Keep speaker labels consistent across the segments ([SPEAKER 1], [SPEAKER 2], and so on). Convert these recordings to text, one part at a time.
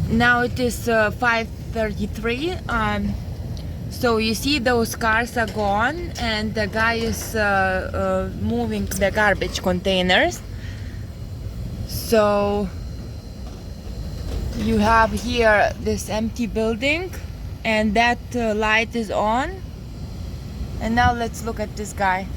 [SPEAKER 1] Now it is 5:33. So you see those cars are gone, and the guy is moving the garbage containers. So you have here this empty building, and that light is on. And now let's look at this guy.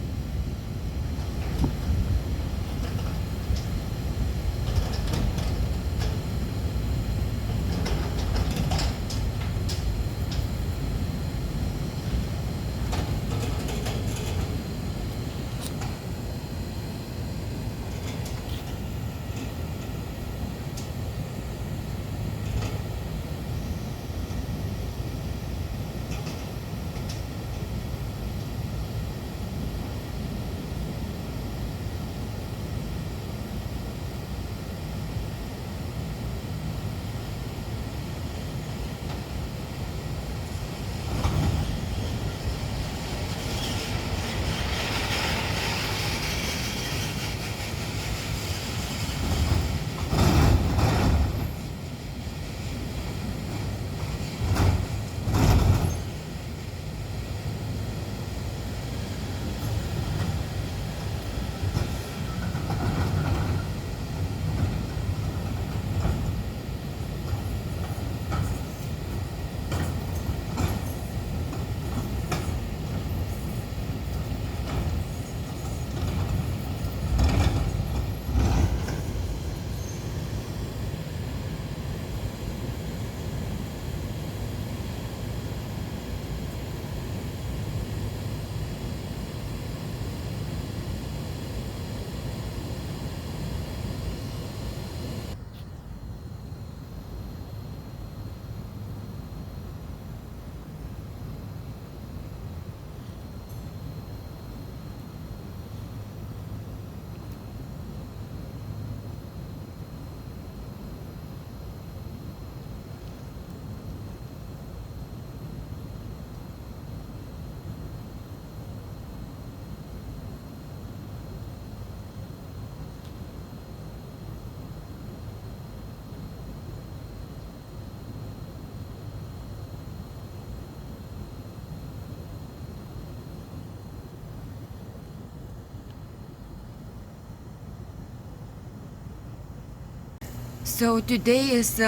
[SPEAKER 1] So today is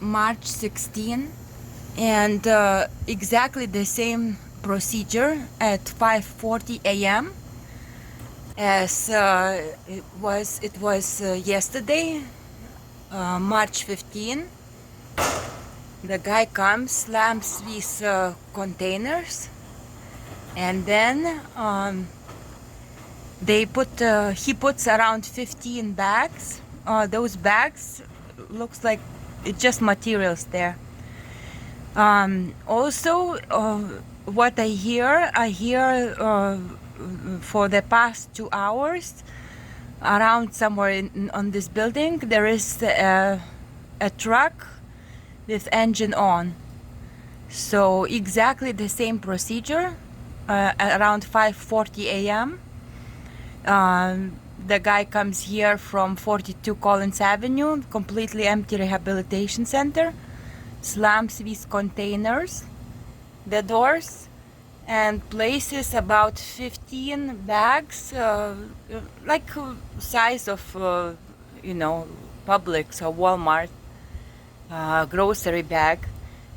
[SPEAKER 1] March 16, and exactly the same procedure at 5:40 a.m. as it was yesterday, March 15. The guy comes, slams these containers, and then he puts around 15 bags. Those bags looks like it's just materials there. Also, what I hear for the past 2 hours, around somewhere on this building, there is a truck with engine on. So exactly the same procedure, around 5:40 a.m. The guy comes here from 42 Collins Avenue, completely empty rehabilitation center, slams these containers, the doors, and places about 15 bags, like size of, Publix or Walmart grocery bag.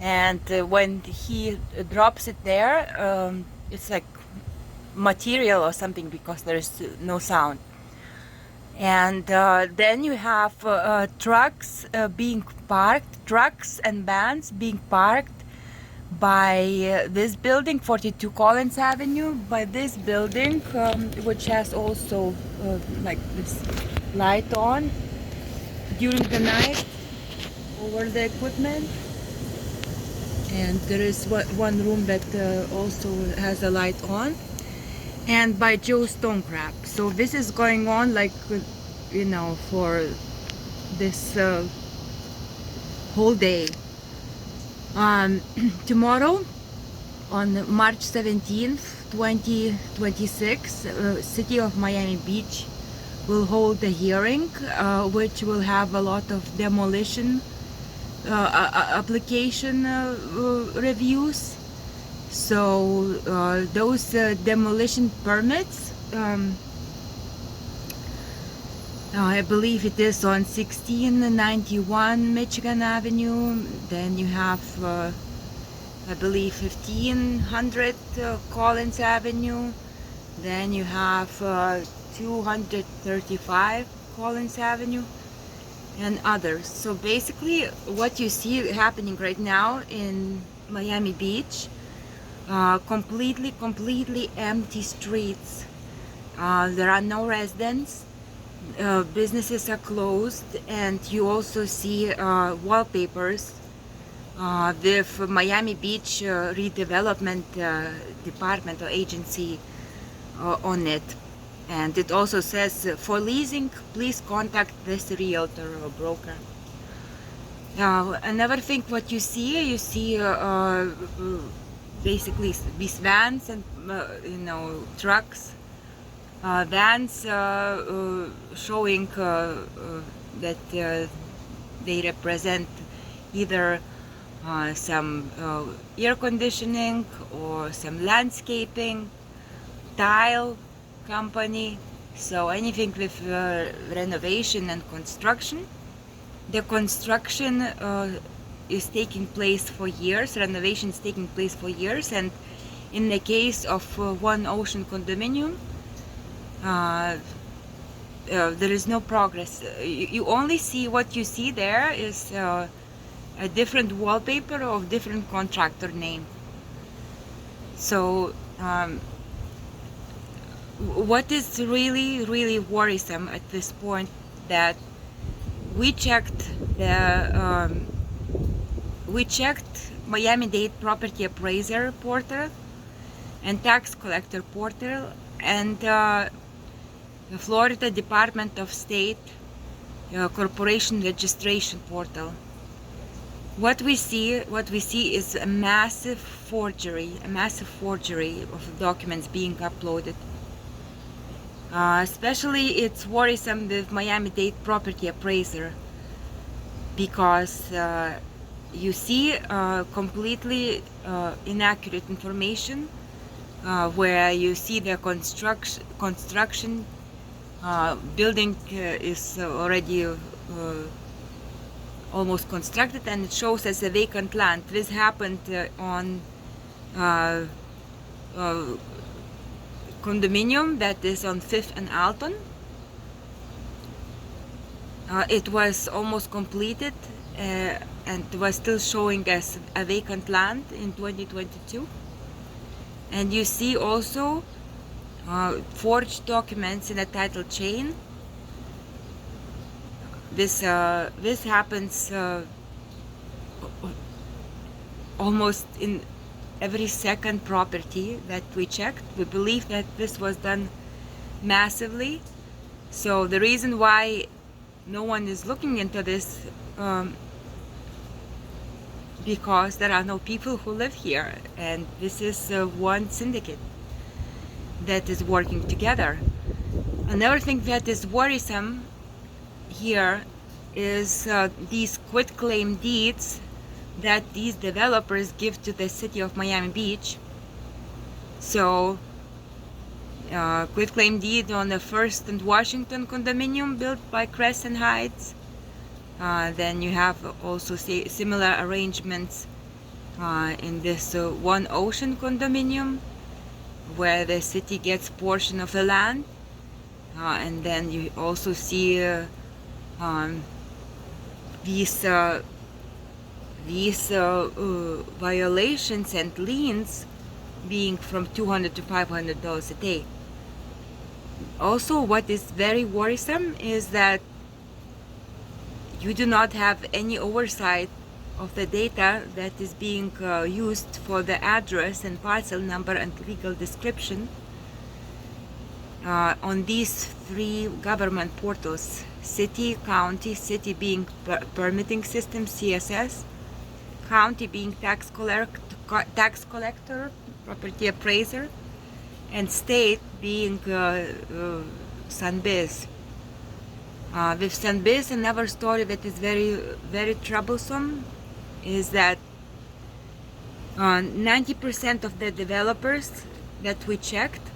[SPEAKER 1] And when he drops it there, it's like material or something, because there's no sound. And then you have trucks being parked, trucks and vans being parked by this building, 42 Collins Avenue, by this building, which has also like this light on during the night over the equipment. And there is one room that also has a light on, and by Joe Stonecrap. So this is going on, like, for this whole day. Tomorrow, on March 17th, 2026, City of Miami Beach will hold a hearing, which will have a lot of demolition application reviews. So those demolition permits, I believe it is on 1691 Michigan Avenue. Then you have, I believe, 1500 Collins Avenue. Then you have 235 Collins Avenue and others. So basically what you see happening right now in Miami Beach, completely empty streets. There are no residents. Businesses are closed, and you also see wallpapers with Miami Beach redevelopment department or agency on it. And it also says, for leasing, please contact this realtor or broker. Another thing, what you see basically these vans and trucks. Vans showing that they represent either some air conditioning or some landscaping, tile company, so anything with renovation and construction. The construction is taking place for years, renovation is taking place for years, and in the case of One Ocean condominium, there is no progress. You only see, what you see there is a different wallpaper of different contractor name. So what is really worrisome at this point, that we checked Miami-Dade property appraiser portal and tax collector portal and the Florida Department of State corporation registration portal. What we see is a massive forgery of documents being uploaded. Especially it's worrisome with Miami-Dade property appraiser, because you see completely inaccurate information, where you see the construction building is already almost constructed, and it shows as a vacant land. This happened on condominium that is on 5th and Alton. It was almost completed and was still showing as a vacant land in 2022. And you see also forged documents in a title chain. This happens almost in every second property that we checked. We believe that this was done massively. So the reason why no one is looking into this, because there are no people who live here, and this is one syndicate that is working together. Another thing that is worrisome here is these quitclaim deeds that these developers give to the city of Miami Beach. So quitclaim deed on the 1st and Washington condominium built by Crescent Heights. Then you have also similar arrangements in this One Ocean condominium, where the city gets portion of the land. And then you also see these violations and liens being from $200 to $500 a day. Also, what is very worrisome is that you do not have any oversight of the data that is being used for the address and parcel number and legal description on these three government portals: city, county, city being permitting system, CSS, county being tax collector, property appraiser, and state being Sunbiz. With Senbis, another story that is very, very troublesome is that 90% of the developers that we checked,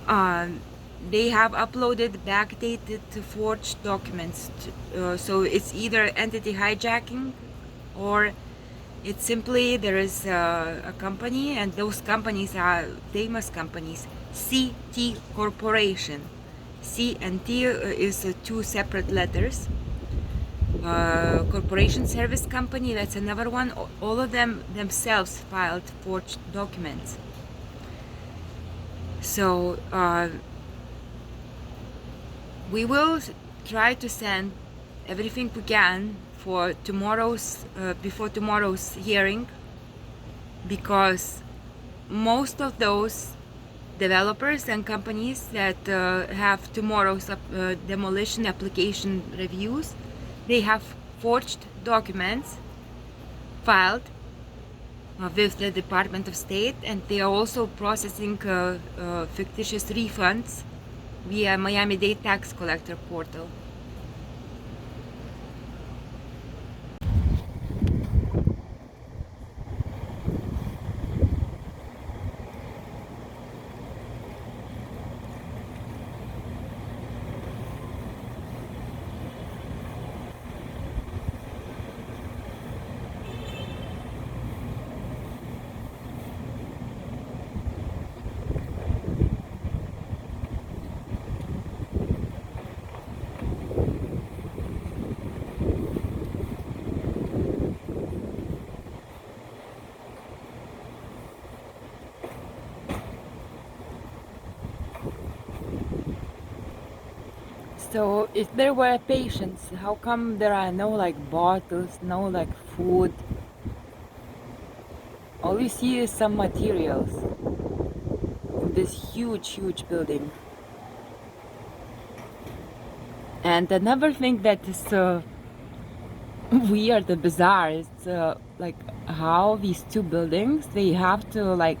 [SPEAKER 1] they have uploaded backdated forged documents. So it's either entity hijacking, or it's simply there is a company, and those companies are famous companies. CT Corporation. C and T is two separate letters. Corporation Service Company, that's another one. All of them themselves filed forged documents. So we will try to send everything we can for tomorrow's before tomorrow's hearing, because most of those developers and companies that have tomorrow's demolition application reviews, they have forged documents filed with the Department of State, and they are also processing fictitious refunds via Miami-Dade tax collector portal. So if there were patients, how come there are no like bottles, no like food? All you see is some materials in this huge building. And another thing that is weird and bizarre is like how these two buildings, they have to like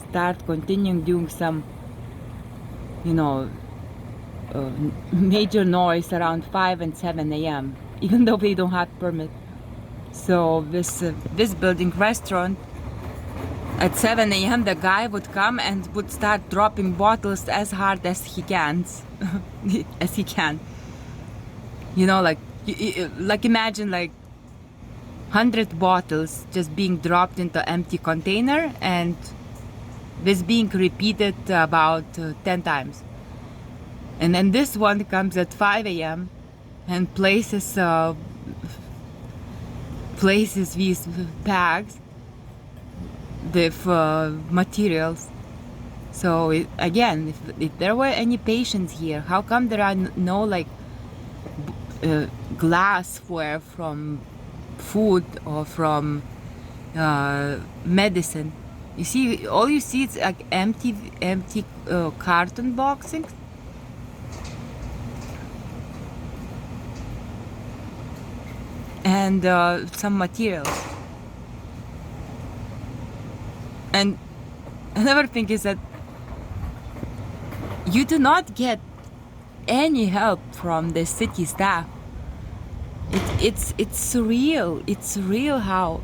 [SPEAKER 1] start continuing doing some, you know, major noise around 5 and 7 a.m. even though they don't have permit. So this building restaurant, at 7 a.m. the guy would come and would start dropping bottles as hard as he can, as he can. You know, like imagine like 100 bottles just being dropped into empty container, and this being repeated about 10 times. And then this one comes at 5 a.m. and places these bags with materials. So again, if there were any patients here, how come there are no like glassware from food or from medicine? You see, all you see is like empty carton boxes. And some materials. And another thing is that you do not get any help from the city staff. It's surreal. It's surreal how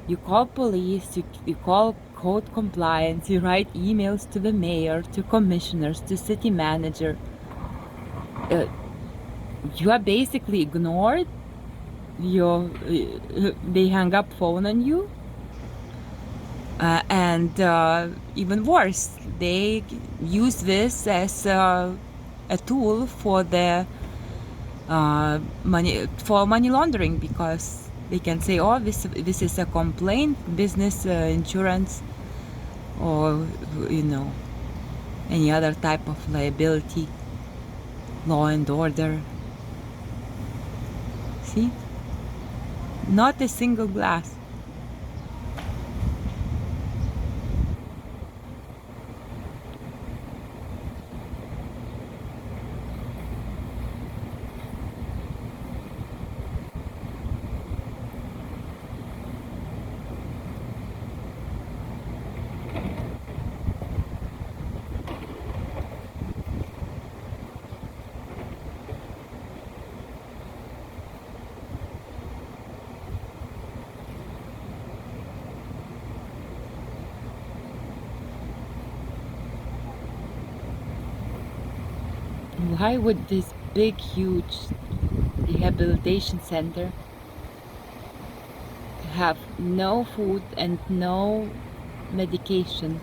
[SPEAKER 1] you call police, you call code compliance, you write emails to the mayor, to commissioners, to city manager. You are basically ignored. They hang up phone on you, and even worse, they use this as a tool for the money laundering, because they can say, oh, this is a complaint, business insurance, or you know, any other type of liability, law and order. See? Not a single glass. Why would this big, huge rehabilitation center have no food and no medication?